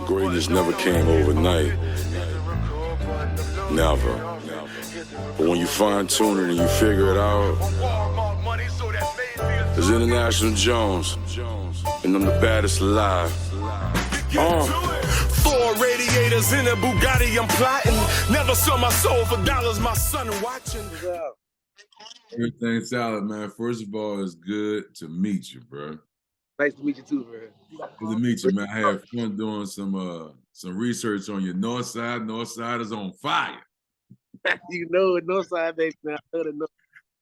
Greatness never came overnight. Never. But when you fine tune it and you figure it out, there's International Jones, and I'm the baddest alive. Four radiators in a Bugatti, I'm plotting. Never sold my soul for dollars, my son watching. Everything's solid, man. First of all, it's good to meet you, bro. Nice to meet you too, man. Good to meet you, man. I had fun doing some research on your North Side. North Side is on fire. You know it, North Side, baby, man.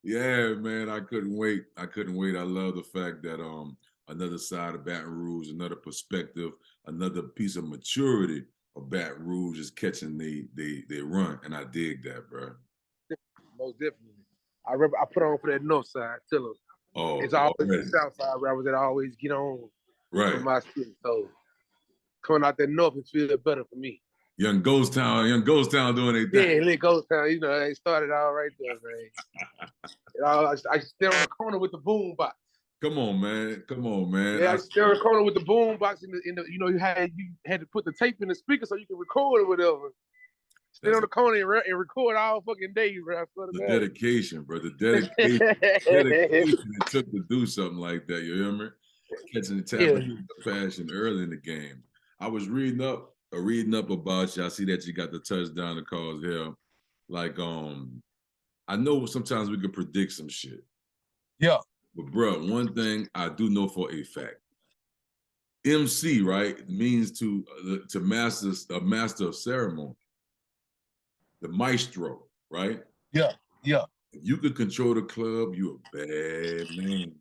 Yeah, man. I couldn't wait. I love the fact that another side of Baton Rouge, another perspective, another piece of maturity of Baton Rouge is catching they run, and I dig that, bro. Most definitely. I put on for that North Side. Tell them. Oh, it's always the South Side rappers that I always get on. Right. For my spirit. So coming out that North, it feels better for me. Young Ghost Town doing their thing. Yeah, Lit Ghost Town. You know, they started all right there, man. I stay on the corner with the boom box. Come on, man. Yeah, I stay on the corner with the boom box in the you know, you had to put the tape in the speaker so you can record or whatever. Stay on the corner and record all fucking day, bro. The dedication, bro. The dedication it took to do something like that. You hear me? Catching the talent, the passion early in the game. I was reading up about you. I see that you got the touchdown to cause hell. Like, I know sometimes we can predict some shit. Yeah. But bro, one thing I do know for a fact, MC, right, means to master a master of ceremony. The maestro, right? Yeah. If you could control the club, you a bad man.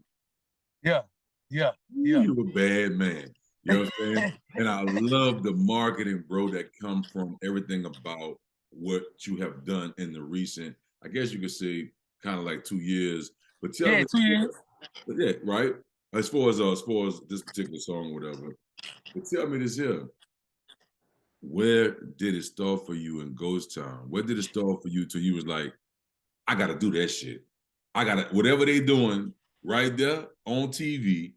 Yeah. You a bad man. You know what I'm saying? And I love the marketing, bro, that comes from everything about what you have done in the recent, I guess you could say, kind of like 2 years. But tell me, 2 years. Yeah, right. As far as this particular song, whatever. But tell me this here. Where did it start for you in Ghost Town? Where did it start for you till you was like, I gotta do that shit. I gotta, whatever they doing right there on TV,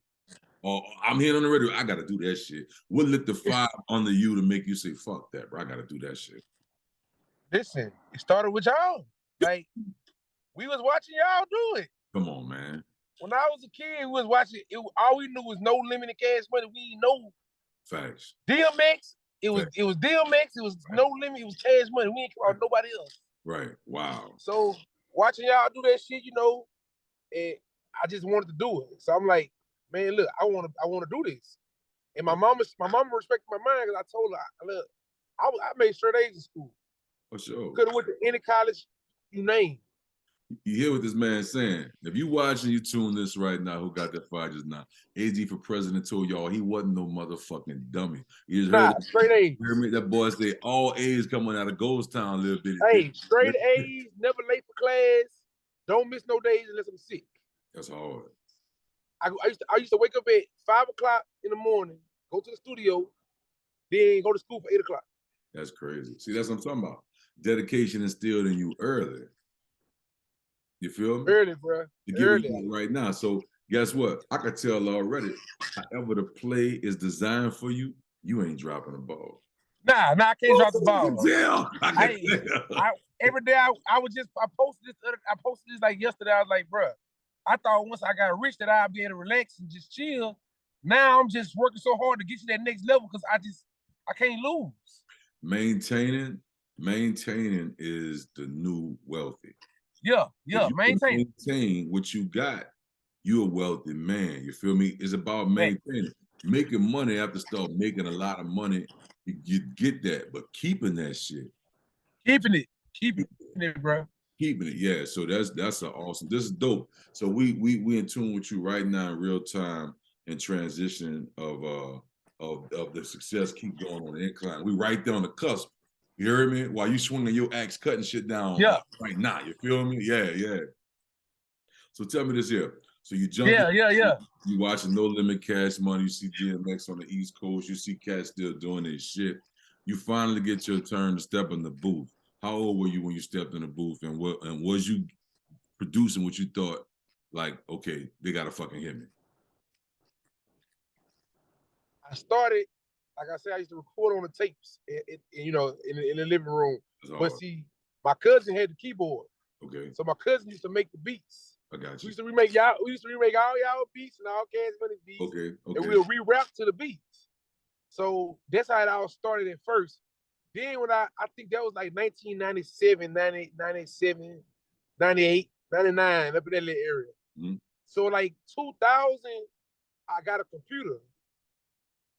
or I'm hearing on the radio, I gotta do that shit. What lit the fire under you to make you say, fuck that, bro, I gotta do that shit? Listen, it started with y'all. Like, we was watching y'all do it. Come on, man. When I was a kid, we was watching, all we knew was No Limit Cash Money. We didn't know. Facts. DMX, it was DMX, it was No Limit, it was Cash Money. We ain't come out nobody else. Right, wow. So watching y'all do that shit, you know, and I just wanted to do it. So I'm like, man, look, I want to do this. And my mama respected my mind because I told her, look, I made straight A's in school. For sure. Could have went to any college you name. You hear what this man's saying. If you watching, you tune this right now, Who Got That Fire just now. HD4PRESIDENT told y'all he wasn't no motherfucking dummy. You just heard straight A's. Hear me? That boy say all A's coming out of Ghost Town a little bit. Hey, straight A's, never late for class. Don't miss no days unless I'm sick. That's hard. I used to wake up at 5 o'clock in the morning, go to the studio, then go to school for 8 o'clock. That's crazy. See, that's what I'm talking about. Dedication instilled in you early. You feel me? Early, bro. To get right now. So guess what? I can tell already, however the play is designed for you, you ain't dropping the ball. Nah, I can't drop the ball. I can tell. Every day I posted this like yesterday. I was like, bro, I thought once I got rich that I'd be able to relax and just chill. Now I'm just working so hard to get to that next level because I can't lose. Maintaining is the new wealthy. Yeah, maintain what you got. You're a wealthy man. You feel me? It's about maintaining. Making money have to start making a lot of money. You get that, but keeping that shit. Keeping it, bro. Keeping it, yeah. So that's an awesome. This is dope. So we in tune with you right now in real time in transition of the success keep going on the incline. We right there on the cusp. You hear me? While you swinging your axe, cutting shit down right now. You feel me? Yeah. So tell me this here. So you jump. Yeah. You watching No Limit Cash Money. You see DMX on the East Coast. You see cats still doing this shit. You finally get your turn to step in the booth. How old were you when you stepped in the booth, and was you producing what you thought, like, okay, they gotta fucking hit me? I started like I said, I used to record on the tapes, you know, in the living room. But see, my cousin had the keyboard. Okay. So my cousin used to make the beats. I got you. We used to remake all y'all beats and all Cash Money beats. Okay. And we'll re-rap to the beats. So that's how it all started at first. Then when I think that was like 1997, 97, 98, 99, up in that little area. Mm-hmm. So like 2000, I got a computer.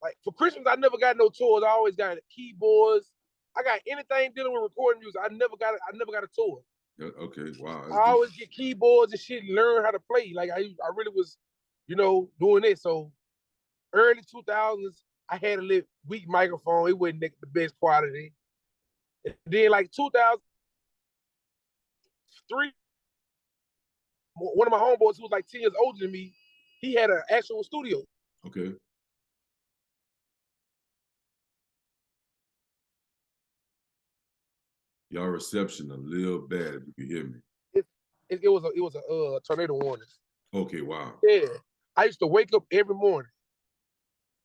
Like for Christmas, I never got no toys. I always got keyboards. I got anything dealing with recording music. I never got a toy. Okay, wow. I always get keyboards and shit and learn how to play. Like I really was, you know, doing it. So early 2000s, I had a little weak microphone. It wasn't the best quality. And then like 2003, one of my homeboys who was like 10 years older than me, he had an actual studio. Okay. Y'all reception a little bad if you can hear me. It was a tornado warning. Okay, wow. Yeah. I used to wake up every morning,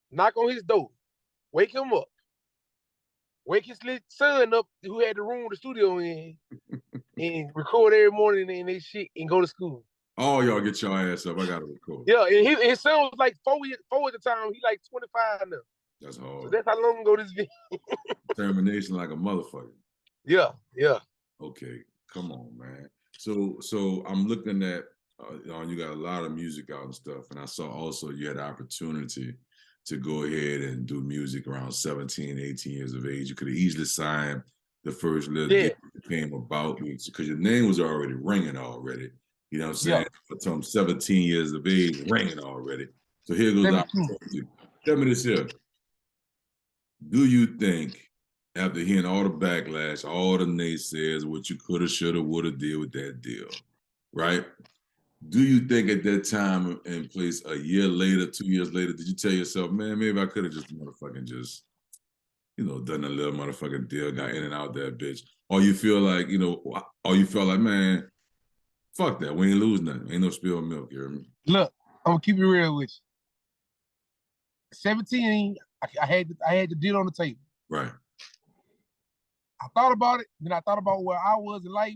knock on his door, wake him up, wake his little son up who had the room the studio in, and record every morning and they shit and go to school. Oh, y'all get your ass up. I gotta record. Yeah, and his son was like four at the time. He like 25 now. That's hard. So that's how long ago this video. Determination like a motherfucker. Yeah. Okay, come on, man. So I'm looking at you got a lot of music out and stuff, and I saw also you had the opportunity to go ahead and do music around 17, 18 years of age. You could have easily signed the first little deal that came about because your name was already ringing already. You know what I'm saying? Yeah. From 17 years of age, ringing already. So here goes the opportunity. Tell me this here. Do you think, after hearing all the backlash, all the naysayers, what you coulda, shoulda, woulda did with that deal, right? Do you think at that time and place, a year later, 2 years later, did you tell yourself, man, maybe I could have just motherfucking done a little motherfucking deal, got in and out that bitch? Or you feel like, or you felt like, man, fuck that, we ain't lose nothing. Ain't no spilled milk, you hear me? Look, I'm gonna keep it real with you. 17, I had the deal on the table. Right. I thought about it, then I thought about where I was in life.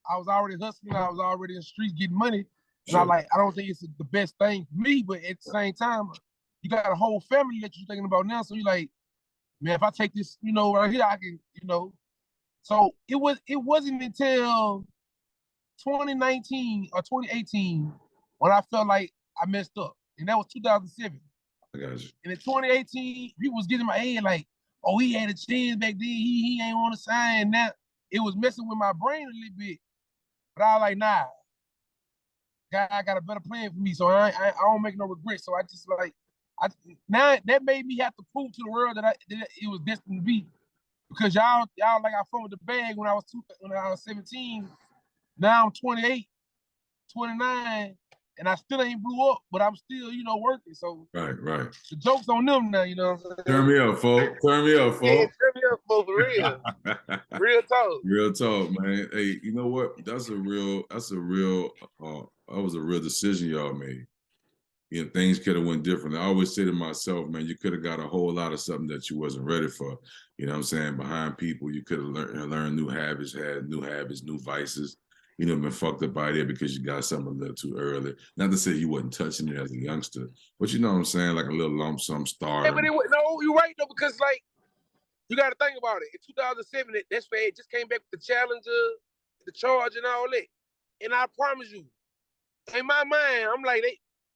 I was already hustling, I was already in the streets getting money. And I don't think it's the best thing for me, but at the same time, you got a whole family that you're thinking about now. So you're like, man, if I take this, right here, I can, So it wasn't until 2019 or 2018 when I felt like I messed up. And that was 2007. I got you. And in 2018, people was getting my head like, oh, he had a chance back then. He ain't want to sign that. It was messing with my brain a little bit. But I was like, nah. God got a better plan for me. So I don't make no regrets. So I just now that made me have to prove to the world that it was destined to be. Because y'all like I fumbled the bag when I was 17. Now I'm 28, 29. And I still ain't blew up, but I'm still, working. So right. The joke's on them now, what I'm saying? Turn me up, folks. Turn me up, folks. Yeah, turn me up, folks, for real. Real talk. Real talk, man. Hey, you know what? That was a real decision y'all made. Things could have went differently. I always say to myself, man, you could have got a whole lot of something that you wasn't ready for. You know what I'm saying? Behind people, you could have learned new habits, new vices. Been fucked up by there because you got something a little too early. Not to say you wasn't touching it as a youngster, but you know what I'm saying? Like a little lump sum start. Yeah, but you're right though, because you got to think about it. In 2007, that's where it just came back with the Challenger, the Charge, and all that. And I promise you, in my mind, I'm like,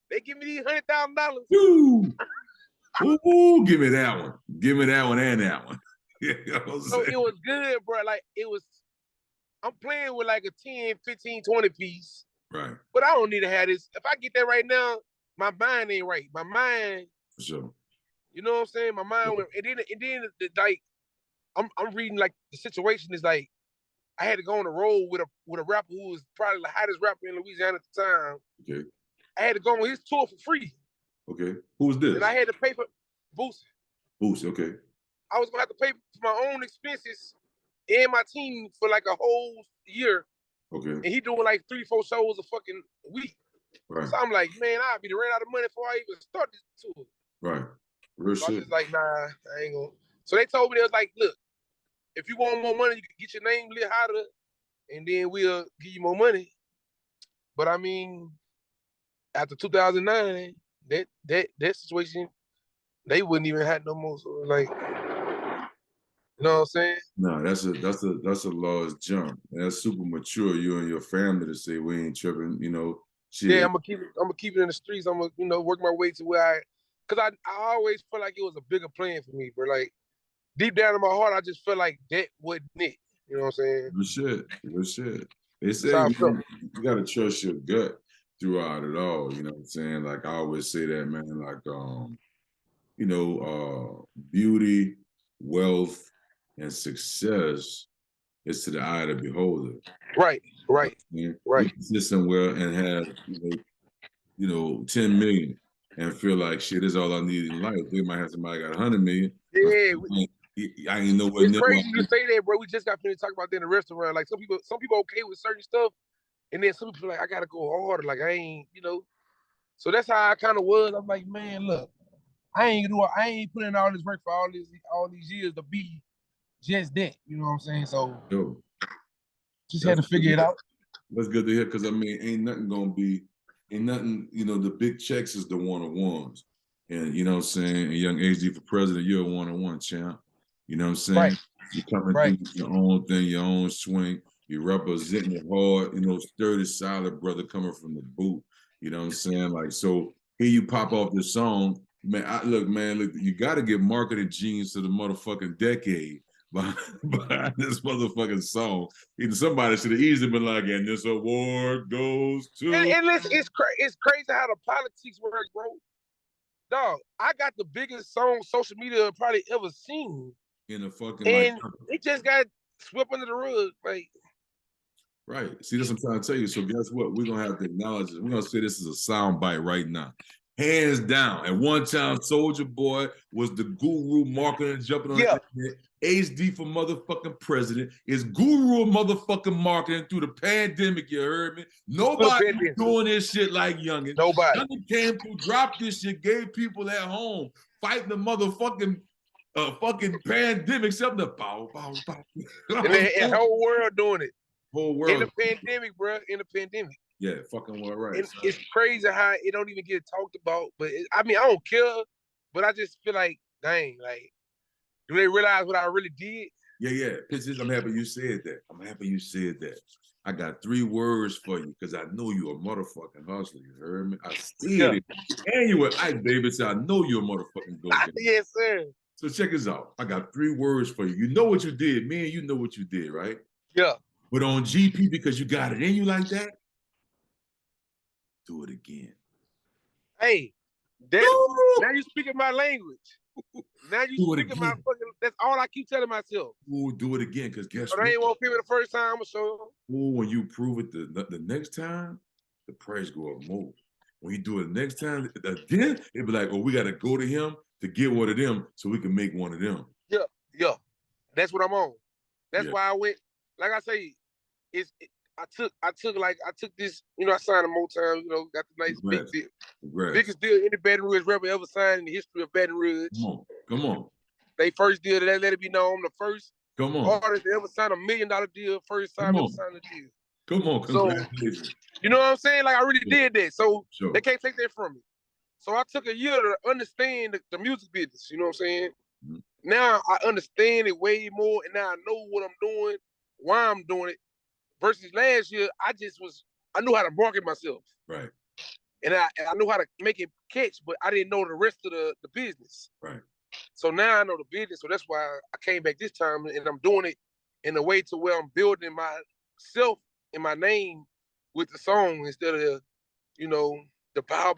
they give me these $100,000. Ooh, give me that one. Give me that one and that one. So it was good, bro. I'm playing with like a 10, 15, 20 piece. Right. But I don't need to have this. If I get that right now, my mind ain't right. My mind. For sure. You know what I'm saying? My mind went, and then I'm reading like the situation is like I had to go on the road with a rapper who was probably the hottest rapper in Louisiana at the time. Okay. I had to go on his tour for free. Okay. Who was this? And I had to pay for Boosie. Boosie, okay. I was gonna have to pay for my own expenses and my team for like a whole year. Okay. And he doing like 3-4 shows a fucking week. Right. So I'm like, man, I'll be ran out of money before I even start this tour. Right. Real So I shit. just like, nah, I ain't gonna. So they told me, they was like, look, if you want more money, you can get your name lit hotter, and then we'll give you more money. But I mean, after 2009, that situation, they wouldn't even have no more. So like, you know what I'm saying? No, that's a large jump. That's super mature. You and your family to say we ain't tripping. You know, shit. Yeah, I'm gonna keep it in the streets. I'm gonna work my way to where cause I always felt like it was a bigger plan for me, but like deep down in my heart, I just felt like that wasn't it. You know what I'm saying? Real shit. Real shit. They That's say how I felt. you gotta trust your gut throughout it all. You know what I'm saying? Like I always say that, man. Like beauty, wealth, and success is to the eye of the beholder. Right. You can sit somewhere and have 10 million and feel like shit is all I need in life. They might have somebody got 100 million. Yeah. I ain't nowhere It's near. crazy you say that, bro. We just got finished talking about that in the restaurant. Like some people okay with certain stuff, and then some people like I gotta go harder. Like I ain't, So that's how I kind of was. I'm like, man, look, I ain't putting in all this work for all these years to be just that. You know what I'm saying? So Yo, just had to figure it out. That's good to hear because I mean, ain't nothing, the big checks is the one-on-ones. And you know what I'm saying? And young HD for president, you're a one-on-one champ. You know what I'm saying? Right. You're coming through with your own thing, your own swing. You're representing it hard, sturdy, solid brother coming from the boot. You know what I'm saying? Like, so here you pop off this song. Man, look, you got to get marketing genius to the motherfucking decade behind this motherfucking song. Somebody should have easily been like, and this award goes to. And listen, it's crazy how the politics work, bro. Dog, I got the biggest song social media I've probably ever seen. In a fucking and it just got swept under the rug. Like, right. See, that's what I'm trying to tell you. So guess what? We're gonna have to acknowledge this. We're gonna say this is a sound bite right now. Hands down. At one time, Soulja Boy was the guru marketing jumping on the internet. HD for motherfucking president is guru of motherfucking marketing through the pandemic. You heard me? Nobody doing this shit like Youngin. Nobody. Youngin came through, dropped this shit, gave people at home fighting the motherfucking fucking pandemic, something to bow. And the whole world doing it. Whole world. In the pandemic, bro. In the pandemic. Yeah, fucking well, right. It's crazy how it don't even get talked about. But I don't care. But I just feel like, dang, like, do they realize what I really did? Yeah. I'm happy you said that. I got 3 words for you because I know you're a motherfucking hustler. You heard me? I see it. And you were Ike Davis. I know you're a motherfucking go-getter. Yes, sir. So check this out. I got 3 words for you. You know what you did. Me and you know what you did, right? Yeah. But on GP, because you got it in you like that, do it again. Hey, now you speaking my language. Now you speaking my fucking. That's all I keep telling myself. Ooh, do it again, because guess what? But I ain't want people the first time. I'm gonna show them. Ooh, when you prove it the next time, the price go up more. When you do it the next time, again, it'd be like, oh, we got to go to him to get one of them so we can make one of them. Yeah. That's what I'm on. That's why I went. Like I say, I took this. I signed a Motown. Got the nice big deal. Biggest deal any Baton Rouge rapper ever signed in the history of Baton Rouge. Come on. They first deal that let it be known. The first artist to ever sign $1 million deal. First time ever signed a deal. Come on, congratulations. So, you know what I'm saying? Like I really did that. So they can't take that from me. So I took a year to understand the music business. You know what I'm saying? Mm-hmm. Now I understand it way more, and now I know what I'm doing, why I'm doing it. Versus last year, I knew how to market myself. Right. And I knew how to make it catch, but I didn't know the rest of the business. Right. So now I know the business. So that's why I came back this time, and I'm doing it in a way to where I'm building myself and my name with the song instead of, the bow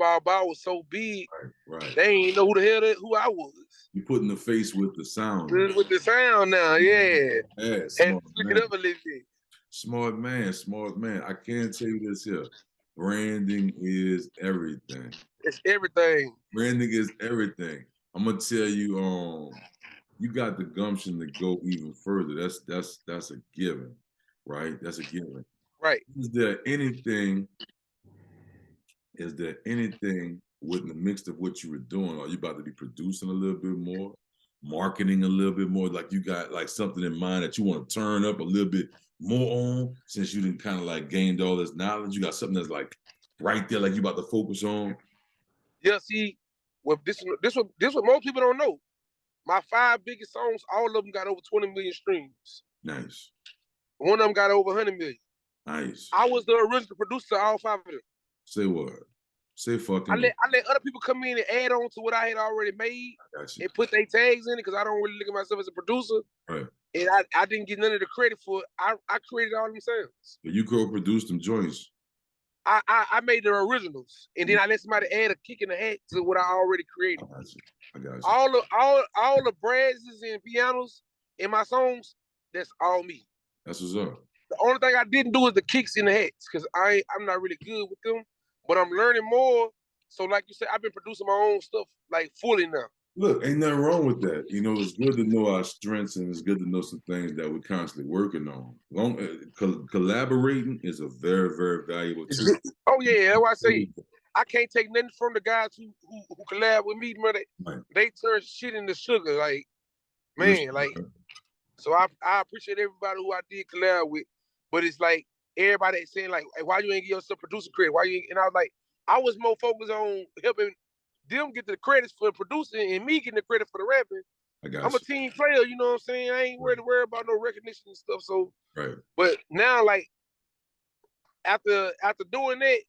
was so big. Right. They ain't know who I was. You putting the face with the sound. With the sound now, yeah. Yeah, and switch it up a little bit. Smart man. I can tell you this here. Branding is everything. It's everything. Branding is everything. I'm gonna tell you, you got the gumption to go even further. That's a given, right? That's a given. Right. Is there anything with the mix of what you were doing? Are you about to be producing a little bit more, marketing a little bit more? Like you got like something in mind that you want to turn up a little bit more on since you didn't kind of like gained all this knowledge? You got something that's like right there, like you about to focus on? Yeah, see, well, this what most people don't know. My 5 biggest songs, all of them got over 20 million streams. Nice. One of them got over 100 million. Nice. I was the original producer of all 5 of them. Say what? Say fucking. I let other people come in and add on to what I had already made and put their tags in it because I don't really look at myself as a producer. Right. And I didn't get none of the credit for it. I created all them sounds. But you co-produced them joints. I made the originals, and then I let somebody add a kick in the hat to what I already created. I got you. All the brasses and pianos in my songs, that's all me. That's what's up. The only thing I didn't do is the kicks in the hats because I'm not really good with them, but I'm learning more. So like you said, I've been producing my own stuff like fully now. Look, ain't nothing wrong with that. You know, it's good to know our strengths and it's good to know some things that we're constantly working on. Collaborating is a very, very valuable tool. Oh yeah, that's why I say I can't take nothing from the guys who collab with me, man. They turn shit into sugar, like man, like. So I appreciate everybody who I did collab with, but it's like everybody saying like, hey, why you ain't give yourself producer credit? Why you? And I was like, I was more focused on helping them get the credits for producing and me getting the credit for the rapping. I'm a team player, you know what I'm saying? I ain't worried about no recognition and stuff. So, but now like after doing that,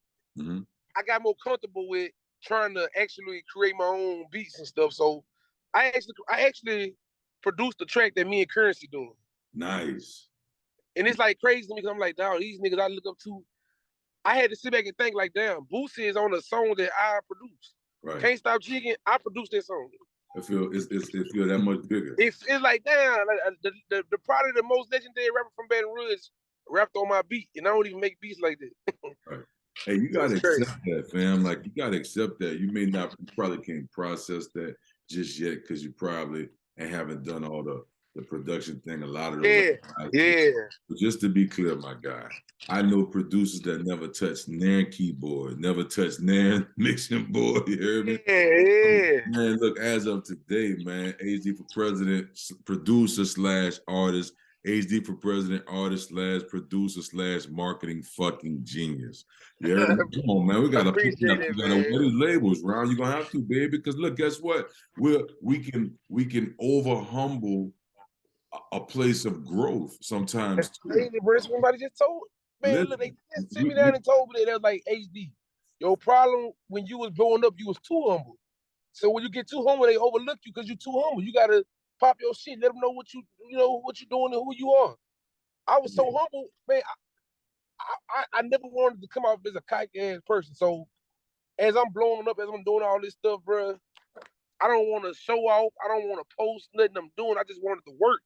I got more comfortable with trying to actually create my own beats and stuff. So I actually produced the track that me and Currency doing. Nice. And it's like crazy to me because I'm like, damn, these niggas I look up to. I had to sit back and think like, damn, Boosie is on a song that I produced. Right. Can't Stop Jigging, I produced that song. It feel that much bigger. It's like, damn, like, the probably the most legendary rapper from Baton Rouge rapped on my beat, and I don't even make beats like that. Right. Hey, you gotta accept that, fam. Like you gotta accept that. You probably can't process that just yet because you probably haven't done all the production thing. A lot of those. Yeah. But just to be clear, my guy, I know producers that never touched their keyboard, never touched their mixing board. You hear me? Yeah. Man, look, as of today, man, HD4PRESIDENT, producer / artist, HD4PRESIDENT, artist / producer / marketing fucking genius. You hear me? Come on, man. We gotta wear these labels, Ron. You're gonna have to, baby. Because look, guess what? We can over humble a place of growth sometimes. That's crazy, bro. Somebody just told me. Man, look, they just sit me down and told me that. They was like, HD, your problem when you was growing up, you was too humble. So when you get too humble, they overlook you because you're too humble. You gotta pop your shit, let them know what you doing and who you are. I was so humble, man. I never wanted to come off as a kike ass person. So as I'm blowing up, as I'm doing all this stuff, bro, I don't want to show off. I don't want to post nothing I'm doing. I just wanted to work.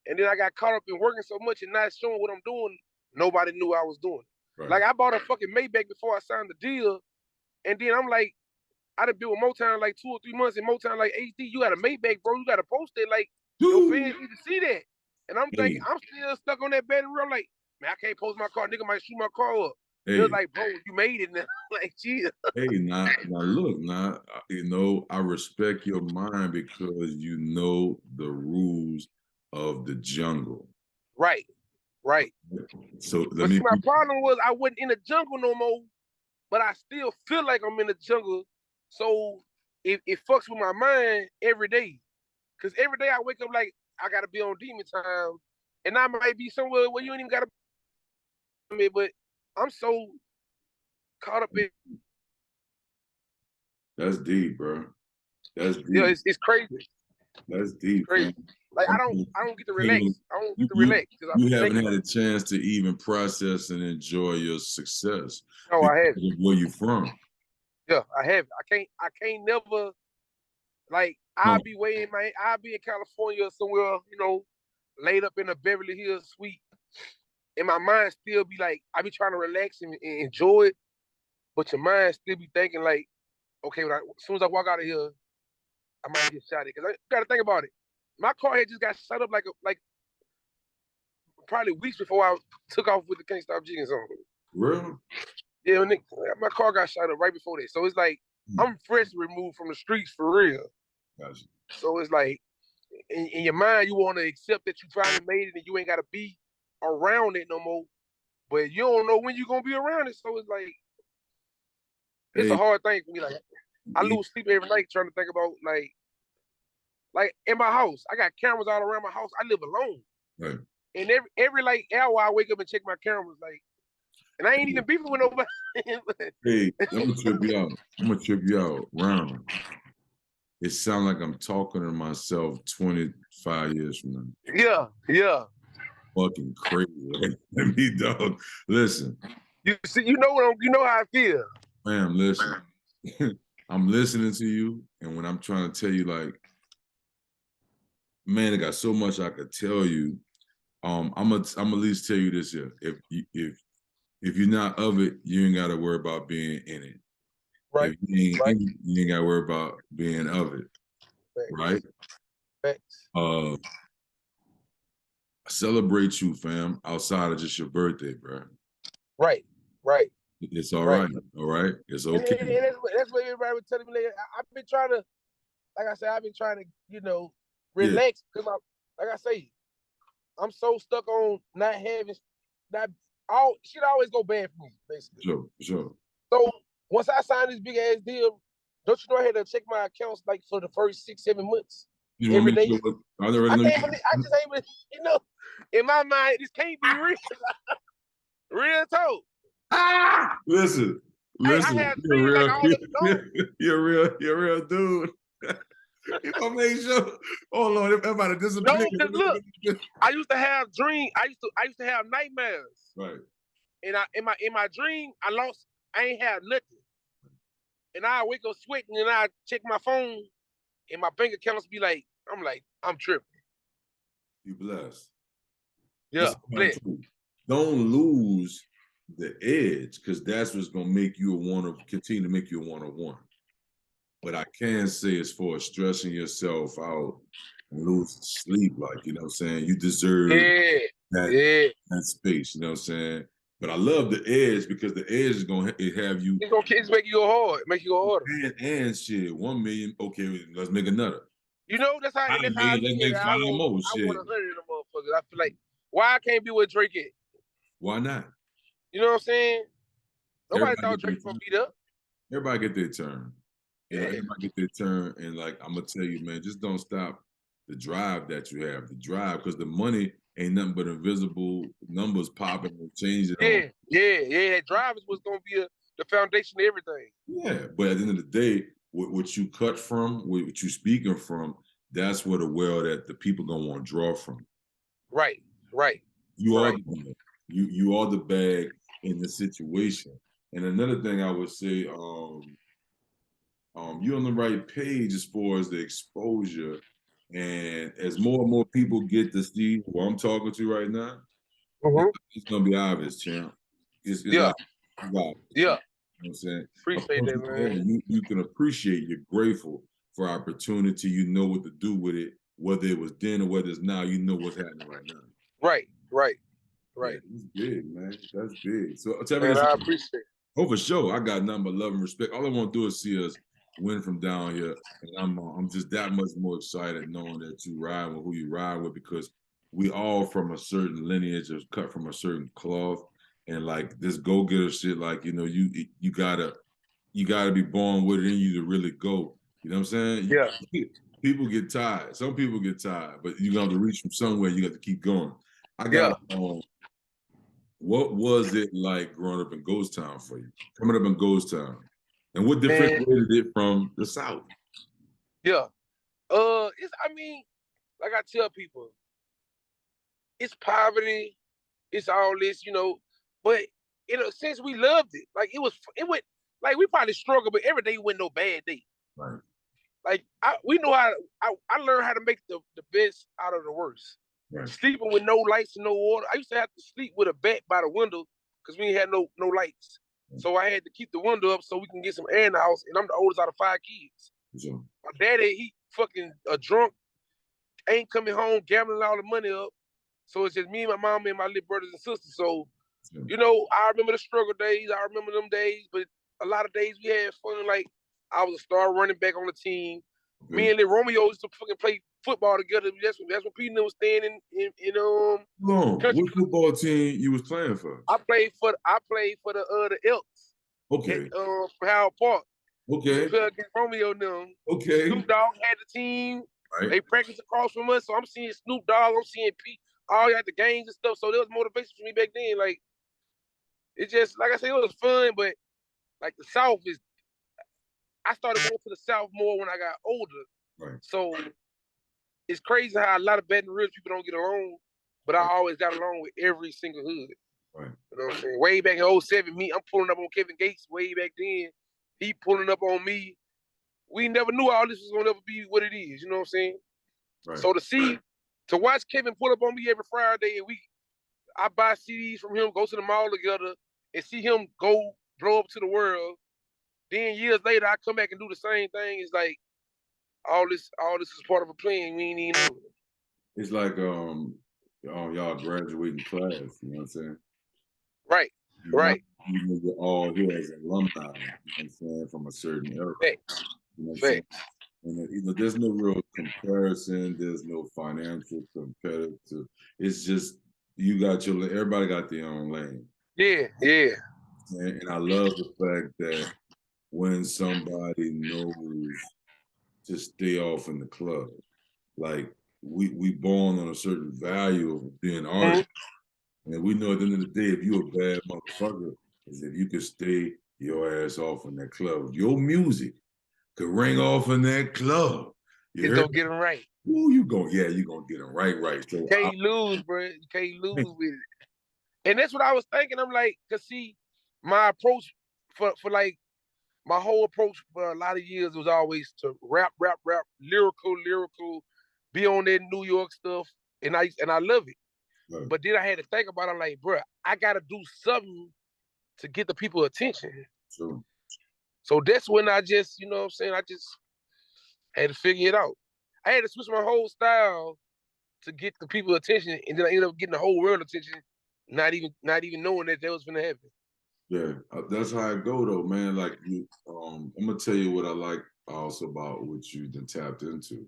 And then I got caught up in working so much and not showing what I'm doing. Nobody knew I was doing. Right. Like I bought a fucking Maybach before I signed the deal. And then I'm like, I done been with Motown like 2 or 3 months, and Motown like, HD, you got a Maybach, bro. You got to post it. Like, your fans need to see that. And I'm thinking, I'm still stuck on that Baton Rouge. I'm like, man, I can't post my car. Nigga might shoot my car up. They're like, bro, you made it now. Like, geez. Hey, now look, you know, I respect your mind because you know the rules of the jungle. Right. So my problem was I wasn't in the jungle no more, but I still feel like I'm in the jungle. So it fucks with my mind every day. Because every day I wake up like, I got to be on demon time. And I might be somewhere where you ain't even got to be. But I'm so caught up in. That's deep, bro. That's deep. Yeah, it's crazy. That's deep. Crazy. Like I don't get to relax. I don't get to relax. You haven't had a chance to even process and enjoy your success. No, I haven't. Where you from? Yeah, I haven't. I can't never. Like I'll be in California somewhere, you know, laid up in a Beverly Hills suite, and my mind still be like, I be trying to relax and enjoy it, but your mind still be thinking like, okay, as soon as I walk out of here, I might get shot at. Because I got to think about it. My car had just got shot up like probably weeks before I took off with the Can't Stop Jigging song. Really? Yeah, my car got shot up right before that. So it's like, I'm fresh removed from the streets for real. Gotcha. So it's like in your mind, you want to accept that you finally made it and you ain't got to be around it no more. But you don't know when you're gonna be around it. So it's like it's a hard thing for me. Like I lose sleep every night trying to think about like in my house. I got cameras all around my house. I live alone. Right. And every like hour I wake up and check my cameras, like, and I ain't even beefing with nobody. Hey, I'm gonna trip you out. I'm gonna trip you out. Round. It sounds like I'm talking to myself 25 years from now. Yeah. Fucking crazy. Let me, dog. Listen. You see, you know how I feel. Ma'am, listen. I'm listening to you, and when I'm trying to tell you, like, man, I got so much I could tell you. I'm gonna at least tell you this here. If you're not of it, you ain't gotta worry about being in it. Right. If you ain't in it, you ain't gotta worry about being of it. Facts. Right? Facts. I celebrate you, fam, outside of just your birthday, bro. Right. It's all right. All right. It's okay. And that's what everybody was telling me. Like, I've been trying to, like I said, relax because like I say, I'm so stuck on not having all shit always go bad for me, basically. Sure. So once I signed this big ass deal, don't you know I had to check my accounts like for the first 6-7 months. You every day. I just ain't been, in my mind, this can't be real. Real talk. Listen. I have dreams like all you're a real dude. If I make sure, hold on, everybody disappear. No, look, I used to have dreams. I used to have nightmares. Right. And in my dream, I ain't have nothing. And I wake up sweating and I check my phone and my bank accounts be like, I'm tripping. You blessed. Yeah, blessed. Don't lose the edge, because that's what's gonna make you continue to make you a one-on-one. But I can say, as far as stressing yourself out and losing sleep, like, you know what I'm saying, you deserve that space, you know what I'm saying? But I love the edge, because the edge is gonna have you. It's gonna make you go hard, make you go harder. And shit, 1 million. Okay, let's make another. You know, that's how. Let's make 5 more. Shit. I want 100 of them motherfuckers. I feel like, why I can't be with Drake at? Why not? You know what I'm saying? Nobody thought Drake was gonna beat up. Everybody get their turn. Yeah, everybody get their turn, and like, I'm gonna tell you, man, just don't stop the drive that you have. The drive, because the money ain't nothing but invisible numbers popping and changing. Yeah. That drive is what's gonna be the foundation of everything. Yeah, but at the end of the day, what you cut from, what you speaking from, that's where the well that the people gonna want to draw from. Right. You are the bag in the situation. And another thing I would say, you're on the right page as far as the exposure. And as more and more people get to see who I'm talking to right now, it's gonna be obvious, champ. It's yeah. You know what I'm saying? Appreciate that, man. You can appreciate, you're grateful for opportunity, you know what to do with it, whether it was then or whether it's now, you know what's happening right now. Right. Yeah, that's big, man. That's big. So tell me this. I appreciate it. Oh, for sure. I got nothing but love and respect. All I want to do is see us win from down here. And I'm just that much more excited knowing that you ride with who you ride with, because we all from a certain lineage, or cut from a certain cloth. And like this go-getter shit, like, you know, you gotta be born with it in you to really go. You know what I'm saying? Yeah. People get tired. Some people get tired, but you got to reach from somewhere. You got to keep going. I got what was it like growing up in Ghost Town for you? Coming up in Ghost Town, and what differentiated it from the South? Yeah, like I tell people, it's poverty, it's all this, but in a sense we loved it. Like it went like we probably struggled, but every day went no bad day. Right. Like I learned how to make the best out of the worst. Right. Sleeping with no lights and no water. I used to have to sleep with a bat by the window because we had no lights. Right. So I had to keep the window up so we can get some air in the house. And I'm the oldest out of 5 kids. Sure. My daddy, he fucking drunk, ain't coming home, gambling all the money up. So it's just me, my mom, and my little brothers and sisters. So, I remember the struggle days. I remember them days. But a lot of days we had fun. Like I was a star running back on the team. Okay. Me and Lil Romeo used to fucking play football together. That's when Pete was staying in What football team you was playing for? I played for the Elks. Okay. At Howard Park. Okay. We played against Romeo and them. Okay. Snoop Dogg had the team. Right. They practiced across from us, so I'm seeing Snoop Dogg. I'm seeing Pete all at the games and stuff. So there was motivation for me back then. Like it just, like I said, it was fun, but like the South is. I started going to the South more when I got older. Right. So it's crazy how a lot of Baton Rouge people don't get along, but I always got along with every single hood. Right. You know what I'm saying? Way back in 07, I'm pulling up on Kevin Gates way back then. He pulling up on me. We never knew all this was gonna ever be what it is. You know what I'm saying? Right. So to watch Kevin pull up on me every Friday, and I buy CDs from him, go to the mall together, and see him go blow up to the world. Then years later, I come back and do the same thing. It's like all this is part of a plan. We ain't even know. It's like y'all graduating class. You know what I'm saying? Right. Right. You're all here as alumni. You know what I'm saying, from a certain era. Facts. You know what I'm saying? And there's no real comparison. There's no financial competitive. It's just everybody got their own lane. Yeah, yeah. And I love the fact that when somebody knows to stay off in the club, like we born on a certain value of being artists, and we know at the end of the day, if you a bad motherfucker, is if you could stay your ass off in that club, your music could ring off in that club. You gonna get them right. Ooh, you gonna get them right. So you can't lose, bro. You can't lose with it. And that's what I was thinking. I'm like, cause see, my approach for like my whole approach for a lot of years was always to rap, lyrical, be on that New York stuff, and I love it. Right. But then I had to think about it. I'm like, bro, I gotta do something to get the people attention. Sure. So that's when I just, you know what I'm saying, I just had to figure it out. I had to switch my whole style to get the people attention, and then I ended up getting the whole world attention, not even knowing that was gonna happen. Yeah, that's how I go though, man. Like I'm gonna tell you what I like also about what you then tapped into.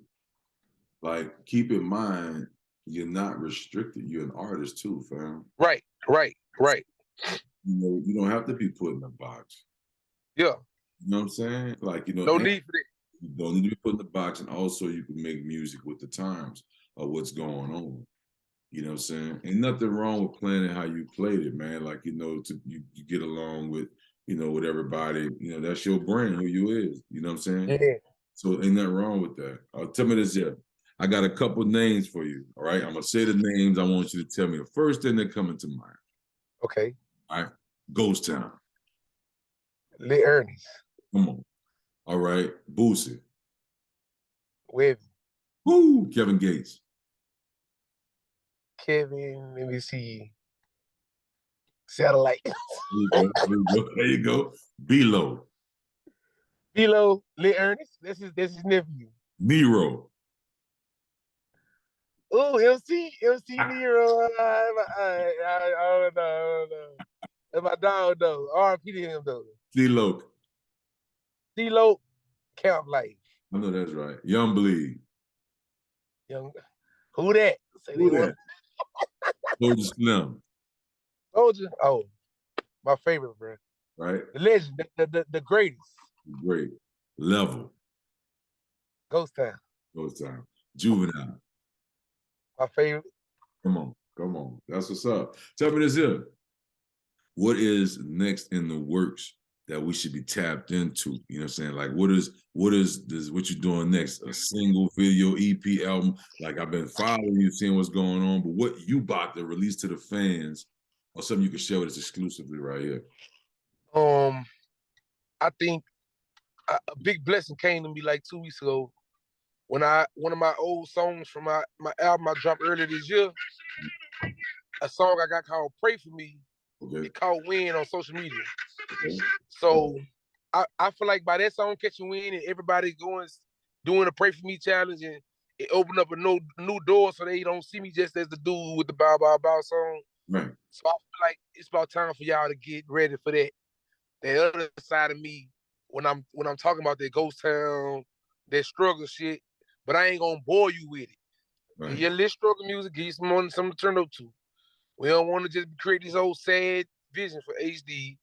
Like, keep in mind, you're not restricted. You're an artist too, fam. Right. You know, you don't have to be put in a box. Yeah. You know what I'm saying? Like, you know, no need for that. You don't need to be put in the box, and also you can make music with the times of what's going on. You know what I'm saying? Ain't nothing wrong with playing it how you played it, man. Like, you know, you get along with, you know, with everybody. You know, that's your brand, who you is. You know what I'm saying? Yeah. So ain't nothing wrong with that. Tell me this here. I got a couple names for you, all right? I'm going to say the names. I want you to tell me the first thing that come into mind. Okay. All right. Ghost Town. Lee Ernest. Come on. All right. Boosie. Webby. Woo! Kevin Gates. Kevin, let me see. Satellite. There you go. B-Lo. B-Lo, Lee Ernest. That's his nephew. Nero. Oh, MC Nero. I don't know. That's my dog though. R.I.P. to him though. D-Lo, Camp Life. I know that's right. Young Bleed. Who that? Who that? Soldier Slim. Soldier. Oh, my favorite, bro. Right. The legend, the greatest. Great. Level. Ghost Town. Juvenile. My favorite. Come on. That's what's up. Tell me this here. What is next in the works that we should be tapped into? You know what I'm saying? Like, what is this? What you doing next? A single, video, EP, album? Like, I've been following you, seeing what's going on, but what you about to release to the fans, or something you can share with us exclusively right here? I think a big blessing came to me like 2 weeks ago when one of my old songs from my album I dropped earlier this year, a song I got called "Pray for Me." Okay. It caught wind on social media. Okay. So I feel like by that song catching wind and everybody doing a "Pray for Me" challenge, and it opened up a new door so they don't see me just as the dude with the bow bow bow song. Right. So I feel like it's about time for y'all to get ready for that other side of me when I'm talking about that ghost town, that struggle shit, but I ain't gonna bore you with it. Right. Give you a little struggle music, give you something to turn up to. We don't want to just create this old sad vision for HD.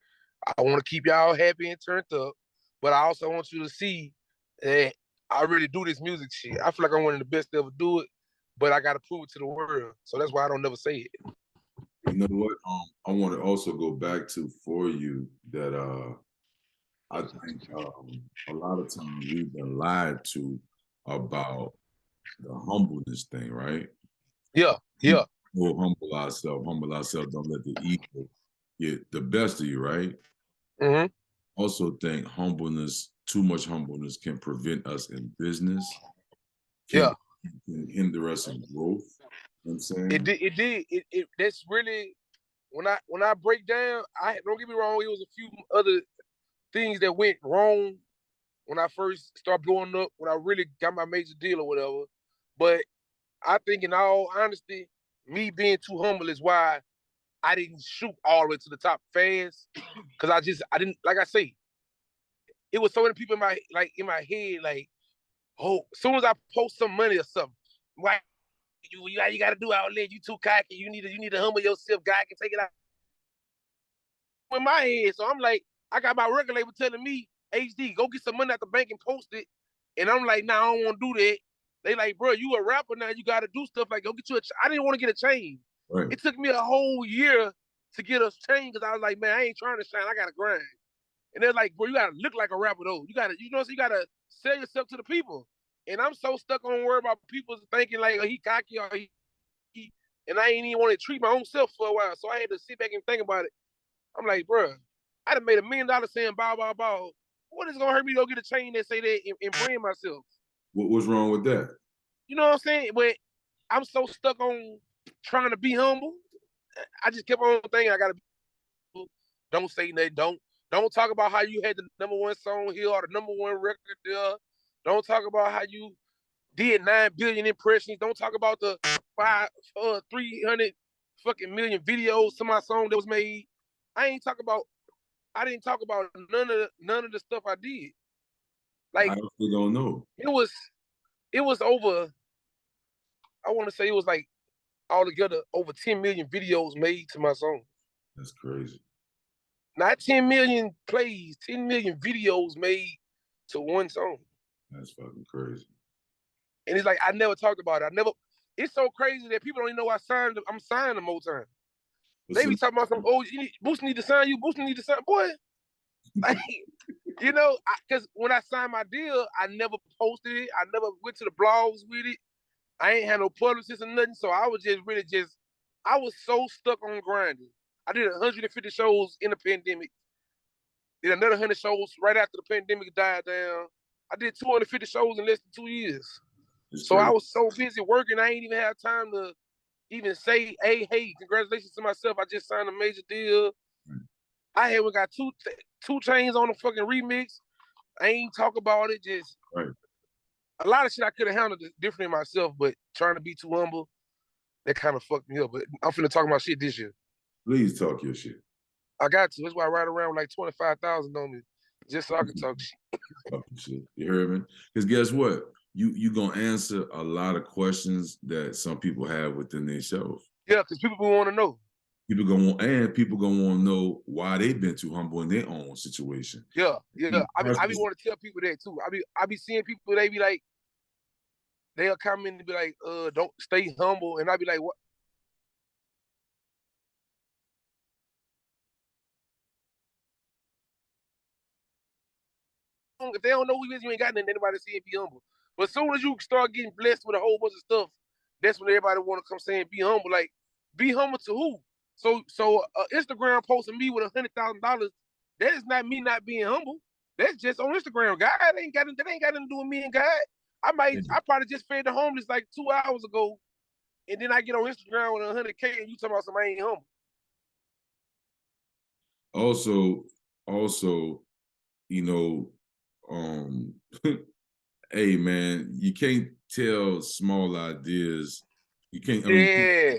I want to keep y'all happy and turned up, but I also want you to see that I really do this music shit. I feel like I'm one of the best to ever do it, but I gotta prove it to the world. So that's why I don't never say it. You know what? I want to also go back to for you that I think a lot of times we've been lied to about the humbleness thing, right? Yeah. We'll humble ourselves, don't let the ego get the best of you, right? Mm-hmm. Also think too much humbleness can prevent us in business, can hinder us in growth. You know what I'm saying? It did. That's really when I break down, don't get me wrong, it was a few other things that went wrong when I first started blowing up, when I really got my major deal or whatever. But I think in all honesty, me being too humble is why I didn't shoot all the way to the top fast. Cause I didn't, like I say, it was so many people in my head, like, oh, as soon as I post some money or something, why you gotta do all that, you too cocky, you need to humble yourself, God can take it out. In my head. So I'm like, I got my record label telling me, HD, go get some money at the bank and post it. And I'm like, nah, I don't want to do that. They like, bro, you a rapper now. You got to do stuff like go get you I didn't want to get a chain. Right. It took me a whole year to get a chain because I was like, man, I ain't trying to shine. I got to grind. And they're like, bro, you got to look like a rapper though. You got to sell yourself to the people. And I'm so stuck on worry about people thinking like, oh, he cocky or he, and I ain't even want to treat my own self for a while. So I had to sit back and think about it. I'm like, bro, I done made $1 million saying bow, bow, bow. What is it gonna hurt me to go get a chain that say that and brand myself? What's wrong with that? You know what I'm saying? But I'm so stuck on trying to be humble. I just kept on thinking I gotta be humble. Don't say nothing. Don't talk about how you had the #1 song here or the #1 record there. Don't talk about how you did 9 billion impressions. Don't talk about the 300 fucking million videos to my song that was made. I didn't talk about none of the stuff I did. Like I still don't know. it was over. I want to say it was like altogether over 10 million videos made to my song. That's crazy. Not 10 million plays, 10 million videos made to one song. That's fucking crazy. And it's like I never talked about it. It's so crazy that people don't even know I'm signed the Motown. They be talking about some, Boost need to sign you, Boost need to sign. Boy, like, you know, because when I signed my deal, I never posted it. I never went to the blogs with it. I ain't had no publicists or nothing. So I was I was so stuck on grinding. I did 150 shows in the pandemic. Did another 100 shows right after the pandemic died down. I did 250 shows in less than 2 years. So I was so busy working, I ain't even have time to even say, hey, congratulations to myself. I just signed a major deal. I haven't got two chains on the fucking remix. I ain't talk about it. Just a lot of shit I could have handled differently myself, but trying to be too humble, that kind of fucked me up. But I'm finna talk about shit this year. Please talk your shit. I got to. That's why I ride around with like 25,000 on me, just so I can talk shit. Talking shit. You heard me? Because guess what? You gonna answer a lot of questions that some people have within themselves. Yeah, because people want to know. People gonna want to know why they've been too humble in their own situation. Yeah. I be want to tell people that too. I be seeing people, they be like, they'll come in and be like, don't stay humble, and I be like, what? If they don't know who you is, you ain't got nothing. Anybody saying be humble. But as soon as you start getting blessed with a whole bunch of stuff, that's when everybody want to come saying be humble. Like, be humble to who? So Instagram posting me with $100,000, that is not me not being humble. That's just on Instagram. God ain't got nothing to do with me and God. I probably just fed the homeless like 2 hours ago, and then I get on Instagram with 100K and you talking about somebody ain't humble. Also, you know, hey man, you can't tell small ideas. You can't. Yeah.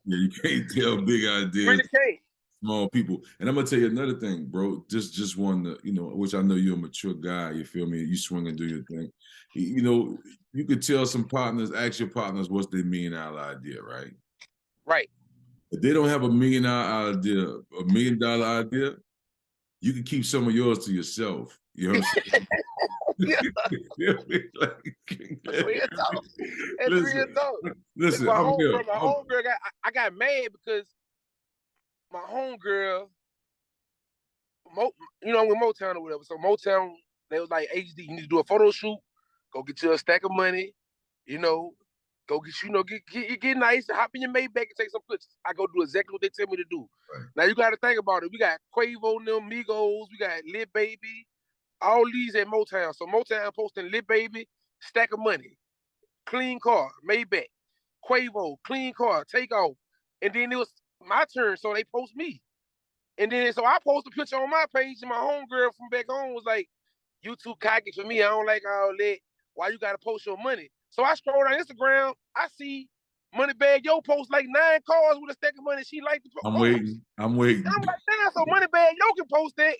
You can't tell big ideas. Really can't. Small people. And I'm gonna tell you another thing, bro. Just one that, which I know you're a mature guy, you feel me? You swing and do your thing. You could tell some partners, ask your partners what's their $1 million idea, right? Right. If they don't have $1 million idea, $1 million idea, you can keep some of yours to yourself. You know what I'm saying? That's real talk. That's real talk. Listen, my homegirl I got mad because my homegirl, I'm with Motown or whatever. So Motown, they was like, HD, you need to do a photo shoot. Go get you a stack of money. Go get nice, hop in your Maybach and take some pictures. I go do exactly what they tell me to do. Right. Now you got to think about it. We got Quavo, them Migos, we got Lil Baby, all these at Motown. So Motown posting Lil Baby, stack of money, clean car, Maybach, Quavo, clean car, take off. And then it was my turn, so they post me. And then so I post a picture on my page, and my homegirl from back home was like, "You too cocky for me. I don't like all that. Why you gotta post your money?" So I scroll down Instagram, I see Moneybag Yo post like 9 cars with a stack of money. She liked the post. I'm waiting. I'm like, damn, so Moneybag Yo can post that.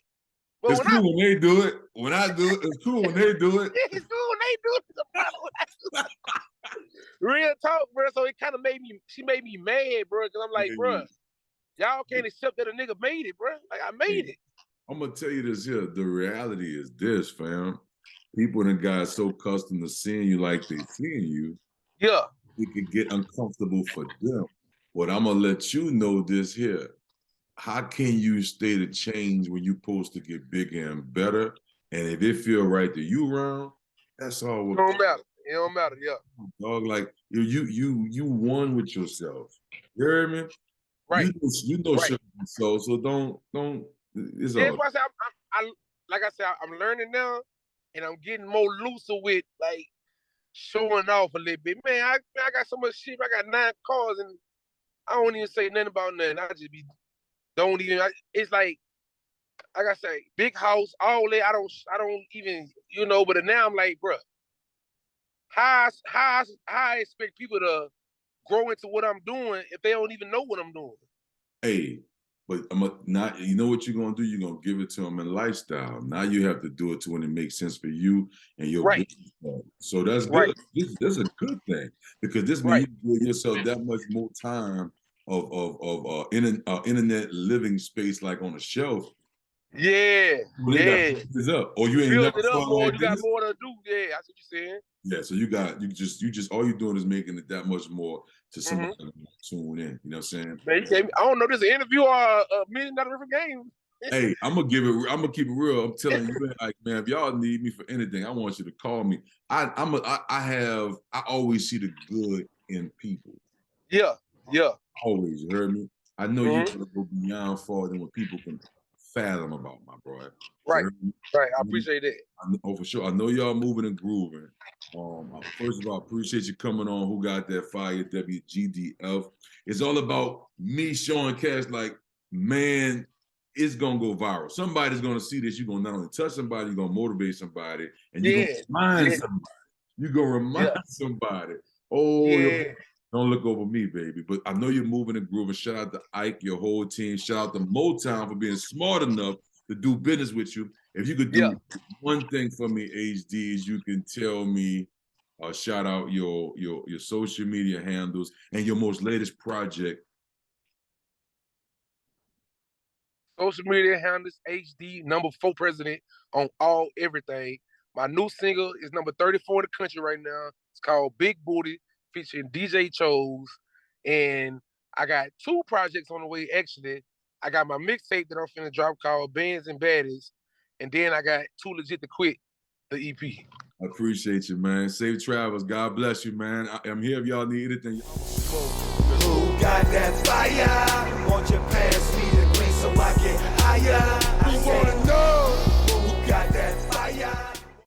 But it's cool when they do it. When I do it, it's cool when they do it. It's cool when they do it. Real talk, bro. So it kind of she made me mad, bro, because I'm like, bro, y'all can't accept that a nigga made it, bro. Like, I made it. I'm going to tell you this here. The reality is this, fam. People that got so accustomed to seeing you like they seeing you, yeah, it could get uncomfortable for them. But I'm going to let you know this here. How can you stay the change when you're supposed to get bigger and better? And if it feel right to you around, that's all. It don't matter. It don't matter, yeah. Dog, like you won with yourself. You hear me? Right. You know right. shit yourself, so don't. It's yeah, all. That's why I like I said, I'm learning now, and I'm getting more looser with like showing off a little bit. Man, I got so much shit. I got 9 cars, and I don't even say nothing about nothing. I just be it's like I say, big house, all that. I don't even, but now I'm like, bro, how I expect people to grow into what I'm doing if they don't even know what I'm doing? Hey, but you know what you're gonna do? You're gonna give it to them in lifestyle. Now you have to do it to when it makes sense for you and your business. So that's good. Right. This is a good thing because this means you give yourself that much more time of internet living space, like on a shelf. Yeah. It's up, or you ain't build never it up, or like you got this. more to do. Yeah, that's what you're saying. Yeah, so you just all you're doing is making it that much more to somebody tune in. You know what I'm saying? Man, I don't know, this is an interview or a $1 million game. Hey, I'm gonna keep it real. I'm telling you, like, man, if y'all need me for anything, I want you to call me. I always see the good in people. Yeah. Always, you heard me? I know you can go beyond far than what people can fathom about, my bro. Right. I appreciate that. Oh, for sure. I know y'all moving and grooving. First of all, I appreciate you coming on Who Got That Fire, WGDF. It's all about me showing Cash like, man, it's gonna go viral. Somebody's gonna see this. You're gonna not only touch somebody, you're gonna motivate somebody, and you're gonna remind somebody. You're gonna remind somebody. Oh, don't look over me, baby. But I know you're moving and grooving. Shout out to Ike, your whole team. Shout out to Motown for being smart enough to do business with you. If you could do one thing for me, HD, is you can tell me, shout out your social media handles and your most latest project. Social media handles, HD, #4 president on everything. My new single is number 34 in the country right now. It's called Big Booty, featuring DJ Chose. And I got 2 projects on the way, actually. I got my mixtape that I'm finna drop called Bands and Baddies. And then I got Too Legit to Quit, the EP. I appreciate you, man. Safe travels. God bless you, man. I'm here if y'all need anything. Who got that fire?